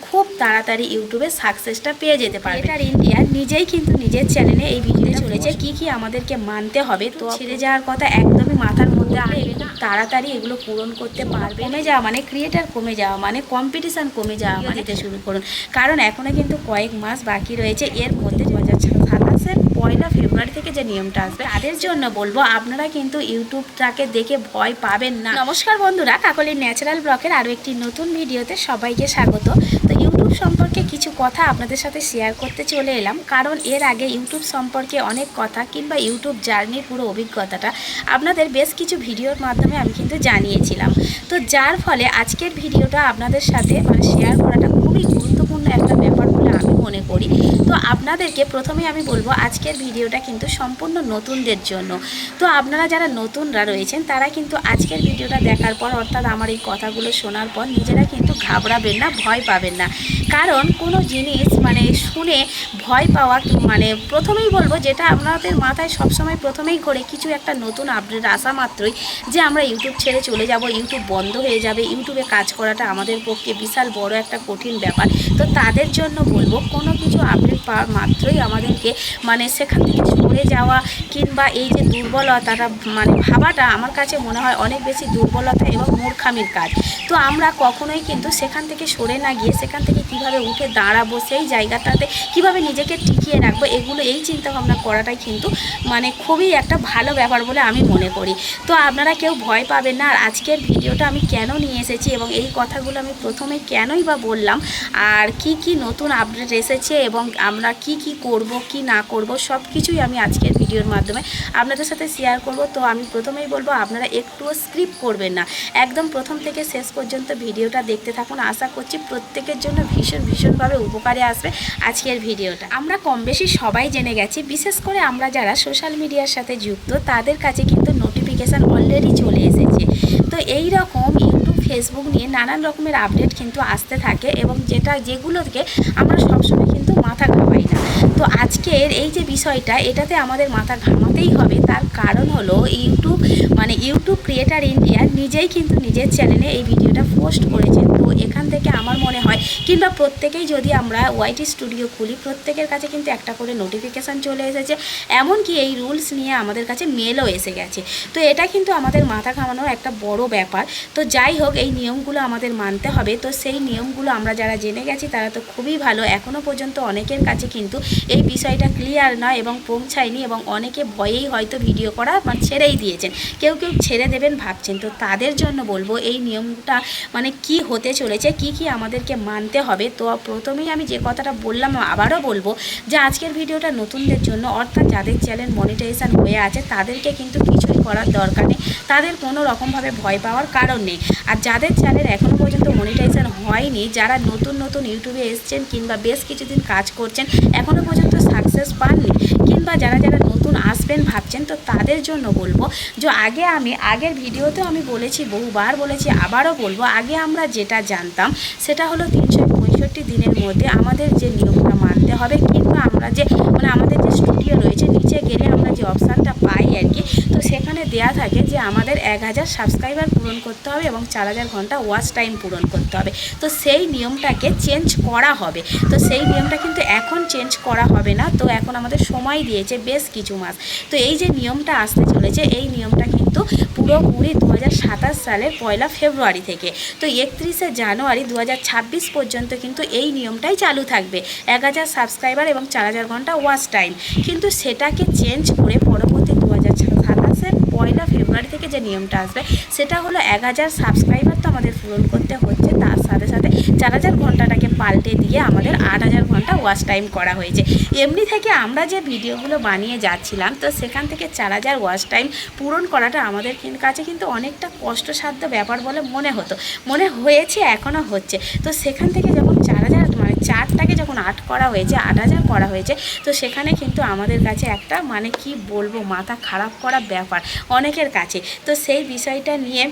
খুব তাড়াতাড়ি ইউটিউবে সাকসেসটা পেয়ে যেতে পারবে। ক্রিয়েটার ইন্ডিয়া নিজেই কিন্তু নিজের চ্যানেলে এই ভিডিওতে চলেছে কি আমাদেরকে মানতে হবে। তো ছেড়ে যাওয়ার কথা একদমই মাথার মধ্যে আসবে না, তাড়াতাড়ি এগুলো পূরণ করতে পারবে। কমে যাওয়া মানে ক্রিয়েটার কমে যাওয়া মানে কম্পিটিশান কমে যাওয়া মানে শুরু করুন, কারণ এখনও কিন্তু কয়েক মাস বাকি রয়েছে। এর মধ্যে 2027-এর 1 ফেব্রুয়ারি থেকে যে নিয়মটা আসবে তাদের জন্য বলবো আপনারা কিন্তু ইউটিউবটাকে দেখে ভয় পাবেন না। নমস্কার বন্ধুরা, কাকলির ন্যাচারাল ব্লগের আরও একটি নতুন ভিডিওতে সবাইকে স্বাগত। তো ইউটিউব সম্পর্কে কিছু কথা আপনাদের সাথে শেয়ার করতে চলে এলাম, কারণ এর আগে ইউটিউব সম্পর্কে অনেক কথা কিংবা ইউটিউব জার্নির পুরো অভিজ্ঞতাটা আপনাদের বেশ কিছু ভিডিওর মাধ্যমে আমি কিন্তু জানিয়েছিলাম। তো যার ফলে আজকের ভিডিওটা আপনাদের সাথে শেয়ার করাটা খুবই গুরুত্বপূর্ণ একটা ব্যাপার বলে আমি মনে করি। তো আপনাদেরকে প্রথমে আমি বলবো আজকের ভিডিওটা কিন্তু সম্পূর্ণ নতুনদের জন্য। তো আপনারা যারা নতুনরা রয়েছেন তারা কিন্তু আজকের ভিডিওটা দেখার পর অর্থাৎ আমার এই কথাগুলো শোনার পর নিজেরা কিন্তু ঘাবড়াবেন না, ভয় পাবেন না। কারণ কোনো জিনিস শুনে ভয় পাওয়া প্রথমেই বলবো যেটা আপনাদের মাথায় সবসময় প্রথমেই ঘোরে কিছু একটা নতুন আপডেট আসা মাত্রই যে আমরা ইউটিউব ছেড়ে চলে যাব, ইউটিউব বন্ধ হয়ে যাবে, ইউটিউবে কাজ করাটা আমাদের পক্ষে বিশাল বড় একটা কঠিন ব্যাপার। তো তাদের জন্য বলবো কোনো কিছু আপডেট পাওয়ার মাত্রই আমাদেরকে সেখান থেকে সরে যাওয়া কিংবা এই যে দুর্বলতাটা ভাবাটা আমার কাছে মনে হয় অনেক বেশি দুর্বলতা এবং মূর্খামির কাজ। তো আমরা কখনোই কিন্তু সেখান থেকে সরে না গিয়ে সেখান থেকে কিভাবে উঠে দাঁড়াবো, সেই জায়গাটাতে কিভাবে নিজেকে টিকিয়ে রাখবো, এই চিন্তাভাবনা করাটাই কিন্তু খুবই একটা ভালো ব্যাপার বলে আমি মনে করি। তো আপনারা কেউ ভয় পাবেন না। আর আজকের ভিডিওটা আমি কেন নিয়ে এসেছি এবং এই কথাগুলো আমি প্রথমে কেনই বা বললাম, আর কি নতুন আপডেট এসেছে এবং আমরা কি করব কি না করব সব কিছুই আমি আজকের ভিডিওর মাধ্যমে আপনাদের সাথে শেয়ার করব। তো আমি প্রথমেই বলবো আপনারা একটুও স্কিপ করবেন না, একদম প্রথম থেকে শেষ পর্যন্ত ভিডিওটা দেখতে থাকুন। আশা করছি প্রত্যেকের জন্য ভীষণভাবে উপকারে আসবে আজকের ভিডিওটা। আমরা কম বেশি সবাই জেনে গেছি, বিশেষ করে আমরা যারা সোশ্যাল মিডিয়ার সাথে যুক্ত তাদের কাছে কিন্তু নোটিফিকেশান অলরেডি চলে এসেছে। তো এই রকম ইউটিউব ফেসবুক নিয়ে নানান রকমের আপডেট কিন্তু আসতে থাকে এবং যেগুলোকে আমরা সবসময় কিন্তু মাথা ঘামাই না। তো আজকের এই যে বিষয়টা এটাতে আমাদের মাথা ঘামাতেই হবে, তার কারণ হলো ইউটিউব ক্রিয়েটার ইন্ডিয়া নিজেই কিন্তু নিজের চ্যানেলে এই ভিডিওটা পোস্ট করেছেন। তো এখান থেকে আমার মনে হয় কিংবা প্রত্যেকেই যদি আমরা ওয়াইটি স্টুডিও খুলি প্রত্যেকের কাছে কিন্তু একটা করে নোটিফিকেশান চলে এসেছে, এমনকি এই রুলস নিয়ে আমাদের কাছে মেলও এসে গেছে। তো এটা কিন্তু আমাদের মাথা ঘামানোর একটা বড় ব্যাপার। তো যাই হোক, এই নিয়মগুলো আমাদের মানতে হবে। তো সেই নিয়মগুলো আমরা যারা জেনে গেছি তারা তো খুবই ভালো। এখনও পর্যন্ত অনেকের কাছে কিন্তু এই বিষয়টা ক্লিয়ার নয় এবং পৌঁছায়নি এবং অনেকে ভয়েই হয়তো ভিডিও করা ছেড়েই দিয়েছেন, কেউ ছেড়ে দেবেন ভাবছেন। তো তাদের জন্য বলবো এই নিয়মটা কি হতে চলেছে, কি আমাদেরকে মানতে হবে। তো প্রথমেই আমি যে কথাটা বললাম আবারও বলবো যে আজকের ভিডিওটা নতুনদের জন্য, অর্থাৎ যাদের চ্যানেল মনিটাইজেশন হয়ে আছে তাদেরকে কিন্তু কিছুই করার দরকার নেই, তাদের কোনো রকমভাবে ভয় পাওয়ার কারণ নেই। আর যাদের চ্যানেল এখনও পর্যন্ত মনিটাইজেশন হয়নি, যারা নতুন ইউটিউবে এসছেন কিংবা বেশ কিছুদিন কাজ করছেন এখনও পর্যন্ত সাকসেস পাননি, কিংবা যারা নতুন আসবেন ভাবছেন, তো তাদের জন্য বলবো যে আগের ভিডিওতেও আমি বলেছি, বহুবার বলেছি, আবারও বলবো, আগে আমরা যেটা জানতাম সেটা হলো 365 দিনের মধ্যে আমাদের যে নিয়মটা মানতে হবে, কিংবা আমরা যে আমাদের যে স্টুডিও রয়েছে নিচে গেলে আমরা যে অপশানটা পাই আর কি, তো সেখানে দেয়া থাকে যে আমাদের 1000 সাবস্ক্রাইবার পূরণ করতে হবে এবং 4000 ঘন্টা ওয়াচ টাইম পূরণ করতে হবে। তো সেই নিয়মটাকে চেঞ্জ করা হবে। তো সেই নিয়মটা কিন্তু এখন চেঞ্জ করা হবে না। তো এখন আমাদের সময় দিয়েছে বেশ কিছু মাস। তো এই যে নিয়মটা আসতে চলেছে এই নিয়মটা কিন্তু পুরোপুরি 2027 সালের 1 ফেব্রুয়ারি থেকে তো 31 জানুয়ারি 2026 পর্যন্ত কিন্তু এই নিয়মটাই চালু থাকবে, 1000 সাবস্ক্রাইবার এবং 4000 ঘন্টা ওয়াচ টাইম। কিন্তু সেটাকে চেঞ্জ করে পরবর্তী 2027-এর 1 ফেব্রুয়ারি থেকে যে নিয়মটা আসবে সেটা হলো 1000 সাবস্ক্রাইবার তো আমাদের পূরণ করতে হচ্ছে, তার সাথে 4000 ঘন্টাটাকে পাল্টে দিয়ে আমাদের 8000 ঘন্টা ওয়াচ টাইম করা হয়েছে। এমনি থেকে আমরা যে ভিডিওগুলো বানিয়ে যাচ্ছিলাম তো সেখান থেকে 4000 ওয়াচ টাইম পূরণ করাটা আমাদের কাছে কিন্তু অনেকটা কষ্টসাধ্য ব্যাপার বলে মনে হয়েছে, এখনও হচ্ছে। তো সেখান থেকে যখন 4000 4টাকে যখন 8 করা হয়েছে, 8000 করা হয়েছে, তো সেখানে কিন্তু আমাদের কাছে একটা কি বলবো মাথা খারাপ করা ব্যাপার অনেকের কাছে। তো সেই বিষয়টা নিয়ে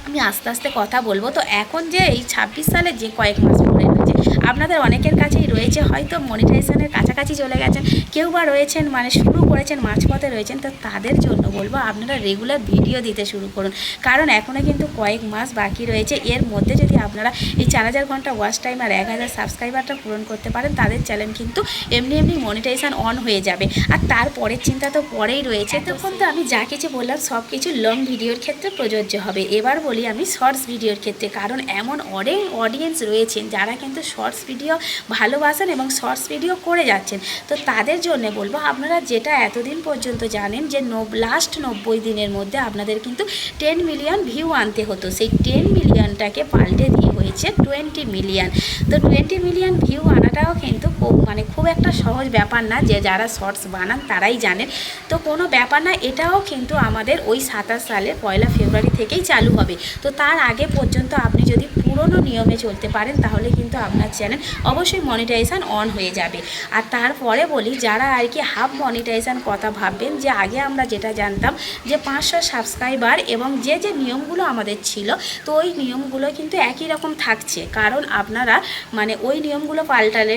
আমি আস্তে আস্তে কথা বলবো। তো এখন যে এই 26 সালে যে কয়েক মাস পরে রয়েছে আপনাদের আপনাদের অনেকের কাছেই রয়েছে, হয়তো মনিটাইজেশনের কাছাকাছি চলে গেছেন, কেউ বা রয়েছেন মানে শুরু করেছেন মাঝপথে রয়েছেন। তো তাদের জন্য বলবো আপনারা রেগুলার ভিডিও দিতে শুরু করুন, কারণ এখনও কিন্তু কয়েক মাস বাকি রয়েছে। এর মধ্যে যদি আপনারা এই 4000 ঘন্টা ওয়াচ টাইম আর 1000 সাবস্ক্রাইবারটা পূরণ করতে পারেন, তাদের চ্যানেল কিন্তু এমনি মনিটাইজেশন অন হয়ে যাবে। আর তারপরের চিন্তা তো পরেই রয়েছে। তখন তো আমি যা কিছু বললাম সব কিছু লং ভিডিওর ক্ষেত্রে প্রযোজ্য হবে। এবার বলি আমি শর্টস ভিডিওর ক্ষেত্রে, কারণ এমন অনেক অডিয়েন্স রয়েছেন যারা কিন্তু শর্টস ভিডিও ভালোবাসেন এবং শর্টস ভিডিও করে যাচ্ছেন। তো তাদের জন্য বলবো আপনারা যেটা এতদিন পর্যন্ত জানেন যে লাস্ট 90 দিনের মধ্যে আপনাদের কিন্তু 10 মিলিয়ন ভিউ আনতে হতো, সেই 10 মিলিয়নটাকে পাল্টে দিয়ে হয়েছে 20 মিলিয়ন। তো 20 মিলিয়ন ভিউ আনাটাও কিন্তু খুব একটা সহজ ব্যাপার না, যে যারা শর্টস বানান তারাই জানেন। তো কোনো ব্যাপার না, এটাও কিন্তু আমাদের ওই 27 সালের 1 ফেব্রুয়ারি থেকেই চালু হবে। তো তার আগে পর্যন্ত আপনি যদি পুরনো নিয়মে চলতে পারেন তাহলে কিন্তু আপনার চ্যানেল অবশ্যই মনিটাইজেশন অন হয়ে যাবে। আর তারপরে বলি যারা আর কি হাফ মনিটাইজেশন কথা ভাববেন, যে আগে আমরা যেটা জানতাম যে 500 সাবস্ক্রাইবার এবং যে নিয়মগুলো আমাদের ছিল, তো ওই নিয়মগুলো কিন্তু একই রকম থাকছে। কারণ আপনারা ওই নিয়মগুলো পাল্টালে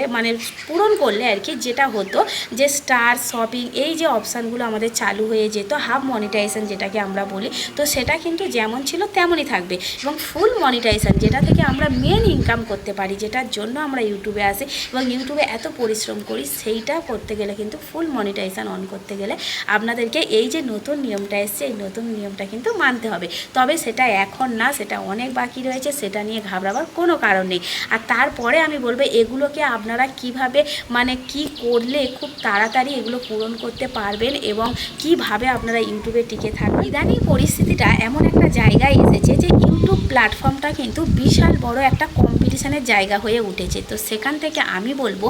পূরণ করলে আর কি যেটা হতো যে স্টার শপিং এই যে অপশানগুলো আমাদের চালু হয়ে যেত, হাফ মনিটাইজেশন যেটাকে আমরা বলি, তো সেটা কিন্তু যেমন ছিল তেমনই থাকবে। এবং ফুল মনিটাইজেশন যেটা থেকে আমরা মেন ইনকাম করতে পারি, যেটার জন্য আমরা ইউটিউবে আসি এবং ইউটিউবে এত পরিশ্রম করি, সেইটা করতে গেলে কিন্তু ফুল মনিটাইজেশন অন করতে গেলে আপনাদেরকে এই যে নতুন নিয়মটা এসছে, এই নতুন নিয়মটা কিন্তু মানতে হবে। তবে সেটা এখন না, সেটা অনেক বাকি রয়েছে, সেটা নিয়ে ঘাবড়াবার কোনো কারণ নেই। আর তারপরে আমি বলবো এগুলোকে আপনারা কিভাবে কি করলে খুব তাড়াতাড়ি এগুলো পূরণ করতে পারবেন এবং কিভাবে আপনারা ইউটিউবে টিকে থাকবেন। ইদানিং পরিস্থিতিটা এমন একটা জায়গায় এসেছে যে ইউটিউব প্ল্যাটফর্মটা কিন্তু বিশাল বড় একটা কম্পিটিশনের জায়গা হয়ে উঠেছে। তো সেখান থেকে আমি বলবো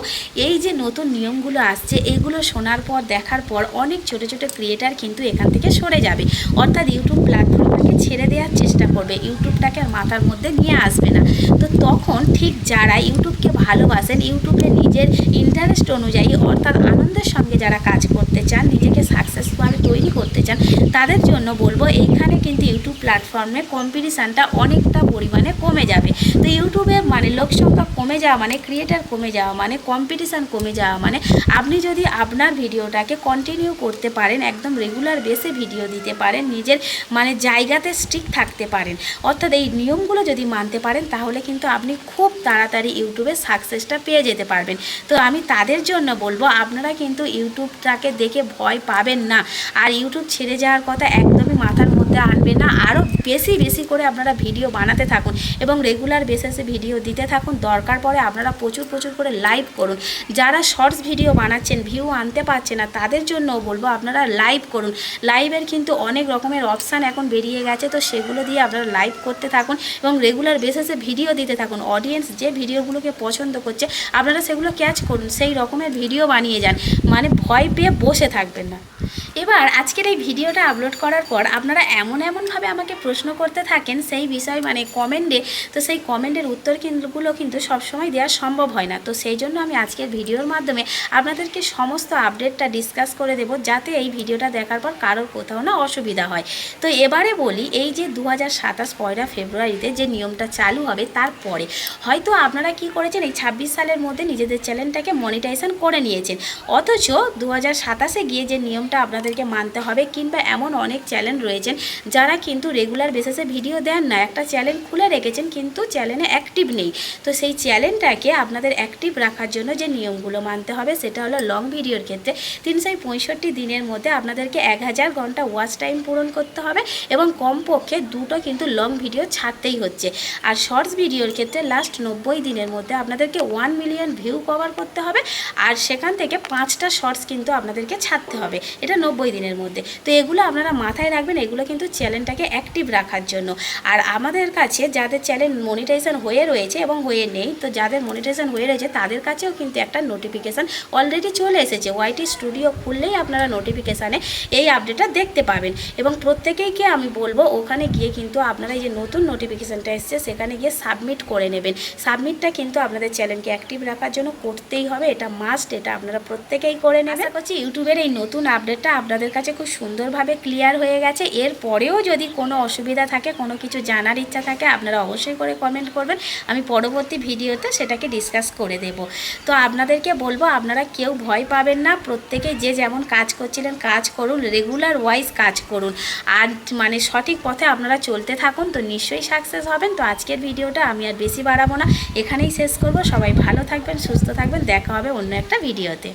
এই যে নতুন নিয়মগুলো আসছে, এগুলো শোনার পর দেখার পর অনেক ছোট ছোট ক্রিয়েটার কিন্তু এখান থেকে সরে যাবে, অর্থাৎ ইউটিউব প্ল্যাটফর্মটাকে ছেড়ে দেওয়ার চেষ্টা করবে, ইউটিউবটাকে মাথার মধ্যে নিয়ে আসবে না। তো তখন ঠিক যারা ইউটিউবকে ভালোবাসেন, ইউটিউবে নিজের ইন্টারেস্ট অনুযায়ী অর্থাৎ আনন্দের সঙ্গে যারা কাজ করতে চান, নিজেকে সাকসেসফুল তৈরি করতে চান, তাদের জন্য বলবো এইখানে কিন্তু ইউটিউব প্ল্যাটফর্মে কম্পিটিশানটা অনেকটা পরিমাণে কমে যাবে। তো ইউটিউবে লোকসংখ্যা কমে যাওয়া ক্রিয়েটার কমে যাওয়া কম্পিটিশান কমে যাওয়া আপনি যদি আপনার ভিডিওটাকে কন্টিনিউ করতে পারেন, একদম রেগুলার বেসে ভিডিও দিতে পারেন, নিজের জায়গাতে স্টিক থাকতে পারেন, অর্থাৎ এই নিয়মগুলো যদি মানতে পারেন, তাহলে কিন্তু আপনি খুব তাড়াতাড়ি ইউটিউবে সাকসেসটা পেয়ে যেতে পারবেন। তো আমি তাদের জন্য বলবো আপনারা কিন্তু ইউটিউবটাকে দেখে ভয় পাবেন না, আর ইউটিউব ছেড়ে যাওয়ার কথা একদমই মাথার মধ্যে আনবেন না। আরও বেশি বেশি করে আপনারা ভিডিও বানাতে থাকুন এবং রেগুলার বেসিসে ভিডিও দিতে থাকুন। দরকার পড়ে আপনারা প্রচুর করে লাইভ করুন। যারা শর্টস ভিডিও বানাচ্ছেন, ভিউ আনতে পারছে না, তাদের জন্যও বলবো আপনারা লাইভ করুন। লাইভের কিন্তু অনেক রকমের অপশান এখন বেরিয়ে গেছে, তো সেগুলো দিয়ে আপনারা লাইভ করতে থাকুন এবং রেগুলার বেসিসে ভিডিও দিতে থাকুন। অডিয়েন্স যে ভিডিওগুলোকে পছন্দ করছে আপনারা সেগুলো ক্যাচ করুন, সেই রকমের ভিডিও বানিয়ে যান, ভয় পেয়ে বসে থাকবেন না। এবার আজকের এই ভিডিওটা আপলোড করার পর আপনারা এমনভাবে আমাকে প্রশ্ন করতে থাকেন সেই বিষয় কমেন্টে, তো সেই কমেন্টের উত্তরগুলো কিন্তু সবসময় দেওয়া সম্ভব হয় না। তো সেই জন্য আমি আজকের ভিডিওর মাধ্যমে আপনাদেরকে সমস্ত আপডেটটা ডিসকাস করে দেব, যাতে এই ভিডিওটা দেখার পর কারোর কোথাও না অসুবিধা হয়। তো এবারে বলি এই যে 2027 1 ফেব্রুয়ারিতে যে নিয়মটা চালু হবে, তারপরে হয়তো আপনারা কি করেছেন, এই 26 সালের মধ্যে নিজেদের চ্যানেলটাকে মনিটাইজেশন করে নিয়েছেন, অথচ 2027-এ গিয়ে যে নিয়মটা আপনাদেরকে মানতে হবে, কিংবা এমন অনেক চ্যানেল রয়েছেন যারা কিন্তু রেগুলার বেসিসে ভিডিও দেন না, একটা চ্যানেল খুলে রেখেছেন কিন্তু চ্যানেলে অ্যাক্টিভ নেই। তো সেই চ্যানেলটাকে আপনাদের অ্যাক্টিভ রাখার জন্য যে নিয়মগুলো মানতে হবে সেটা হলো লং ভিডিওর ক্ষেত্রে 365 দিনের মধ্যে আপনাদেরকে 1000 ঘন্টা ওয়াচ টাইম পূরণ করতে হবে এবং কমপক্ষে 2টো কিন্তু লং ভিডিও ছাড়তেই হচ্ছে। আর শর্টস ভিডিওর ক্ষেত্রে লাস্ট 90 দিনের মধ্যে আপনাদেরকে 1 মিলিয়ন ভিউ কভার করতে হবে, আর সেখান থেকে 5টা শর্টস কিন্তু আপনাদেরকে ছাড়তে হবে, এটা 90 দিনের মধ্যে। তো এগুলো আপনারা মাথায় রাখবেন, এগুলো কিন্তু চ্যানেলটাকে অ্যাক্টিভ রাখার জন্য। আর আমাদের কাছে যাদের চ্যানেল মনিটাইজেশন হয়ে রয়েছে এবং হয়ে নেই, তো যাদের মনিটাইজেশন হয়ে রয়েছে তাদের কাছেও কিন্তু একটা নোটিফিকেশান অলরেডি চলে এসেছে। ওয়াইটি স্টুডিও খুললেই আপনারা নোটিফিকেশানে এই আপডেটটা দেখতে পাবেন এবং প্রত্যেকেইকে আমি বলবো ওখানে গিয়ে কিন্তু আপনারা এই যে নতুন নোটিফিকেশানটা এসছে সেখানে গিয়ে সাবমিট করে নেবেন। সাবমিটটা কিন্তু আপনাদের চ্যানেলকে অ্যাক্টিভ রাখার জন্য করতেই হবে, এটা মাস্ট, এটা আপনারা প্রত্যেকেই করে নেবেন। আশা করছি ইউটিউবের এই নতুন আপডেট আপডেটটা আপনাদের কাছে খুব সুন্দরভাবে ক্লিয়ার হয়ে গেছে। এরপরেও যদি কোনো অসুবিধা থাকে, কোনো কিছু জানার ইচ্ছা থাকে, আপনারা অবশ্যই করে কমেন্ট করবেন, আমি পরবর্তী ভিডিওতে সেটাকে ডিসকাস করে দেব। তো আপনাদেরকে বলবো আপনারা কেউ ভয় পাবেন না, প্রত্যেকে যে যেমন কাজ করছিলেন কাজ করুন, রেগুলার ওয়াইজ কাজ করুন, আর মানে সঠিক পথে আপনারা চলতে থাকুন, তো নিশ্চয়ই সাকসেস হবেন। তো আজকের ভিডিওটা আমি আর বেশি বাড়াবো না, এখানেই শেষ করব। সবাই ভালো থাকবেন, সুস্থ থাকবেন, দেখা হবে অন্য একটা ভিডিওতে।